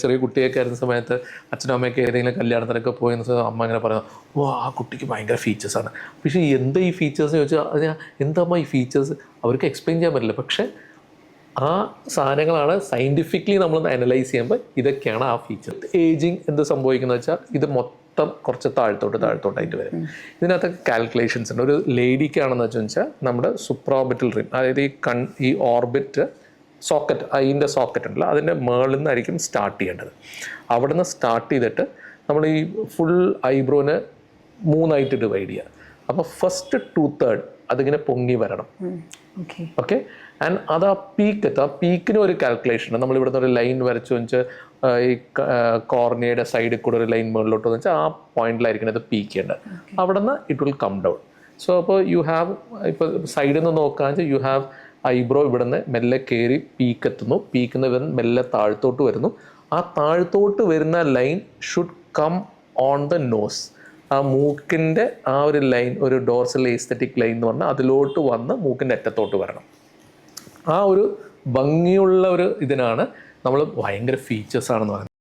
ചെറിയ കുട്ടിയൊക്കെ ആയിരുന്ന സമയത്ത് അച്ഛനും അമ്മയൊക്കെ ഏതെങ്കിലും കല്യാണത്തിനൊക്കെ പോയെന്ന സമയത്ത് അമ്മ ഇങ്ങനെ പറയുന്നു, ഓ ആ കുട്ടിക്ക് ഭയങ്കര ഫീച്ചേഴ്സാണ്. പക്ഷേ എന്താ ഈ ഫീച്ചേഴ്സ് ചോദിച്ചാൽ അത് എന്താമ്മ ഈ ഫീച്ചേഴ്സ് അവർക്ക് എക്സ്പ്ലെയിൻ ചെയ്യാൻ പറ്റില്ല. പക്ഷേ ആ സാധനങ്ങളാണ് സയൻറ്റിഫിക്കലി നമ്മൾ അനലൈസ് ചെയ്യുമ്പോൾ ഇതൊക്കെയാണ് ആ ഫീച്ചർ. ഏജിങ് എന്ത് സംഭവിക്കുന്നത് വെച്ചാൽ ഇത് മൊത്തം കുറച്ച് താഴത്തോട്ടായിട്ട് വരും. ഇതിനകത്ത് കാൽക്കുലേഷൻസ് ഉണ്ട്. ഒരു ലേഡിക്കാണെന്ന് വെച്ചാൽ നമ്മുടെ സുപ്രോബിറ്റൽ റിം, അതായത് ഈ ഓർബിറ്റ് സോക്കറ്റ്, അതിൻ്റെ സോക്കറ്റ് ഉണ്ടല്ലോ അതിൻ്റെ മേളിൽ നിന്നായിരിക്കും സ്റ്റാർട്ട് ചെയ്യേണ്ടത്. അവിടെ നിന്ന് സ്റ്റാർട്ട് ചെയ്തിട്ട് നമ്മൾ ഈ ഫുൾ ഐബ്രോനെ 3ആയിട്ട് ഡിവൈഡ് ചെയ്യുക. അപ്പോൾ ഫസ്റ്റ് 2/3 അതിങ്ങനെ പൊങ്ങി വരണം. ഓക്കെ, ആൻഡ് അത് ആ പീക്കിന് ഒരു കാൽക്കുലേഷൻ ഉണ്ട്. നമ്മൾ ഇവിടുന്ന് ഒരു ലൈൻ വരച്ചു വെച്ചാൽ ഈ കോർണിയയുടെ സൈഡിൽ കൂടെ ഒരു ലൈൻ മുകളിലോട്ട് വെച്ചാൽ ആ പോയിന്റിലായിരിക്കും ഇത് പീക്ക് ചെയ്യേണ്ടത്. അവിടെ നിന്ന് it will come down. So അപ്പോൾ യു ഹാവ്, ഇപ്പോൾ സൈഡിൽ നിന്ന് നോക്കുകയാണെന്ന് വെച്ചാൽ യു ഹാവ് ഐബ്രോ ഇവിടുന്ന് മെല്ലെ കയറി പീക്കെത്തുന്നു, പീക്കിന്ന് വരുന്ന മെല്ലെ താഴത്തോട്ട് വരുന്നു. ആ താഴത്തോട്ട് വരുന്ന line should come on the nose. ആ മൂക്കിൻ്റെ ആ ഒരു ലൈൻ, ഒരു ഡോർസൽ എസ്തെറ്റിക് ലൈൻ എന്ന് പറഞ്ഞാൽ അതിലോട്ട് വന്ന് മൂക്കിൻ്റെ അറ്റത്തോട്ട് വരണം. ആ ഒരു ഭംഗിയുള്ള ഒരു ഇതിനാണ് നമ്മൾ ഭയങ്കര ഫീച്ചേഴ്സാണെന്ന് പറയുന്നത്.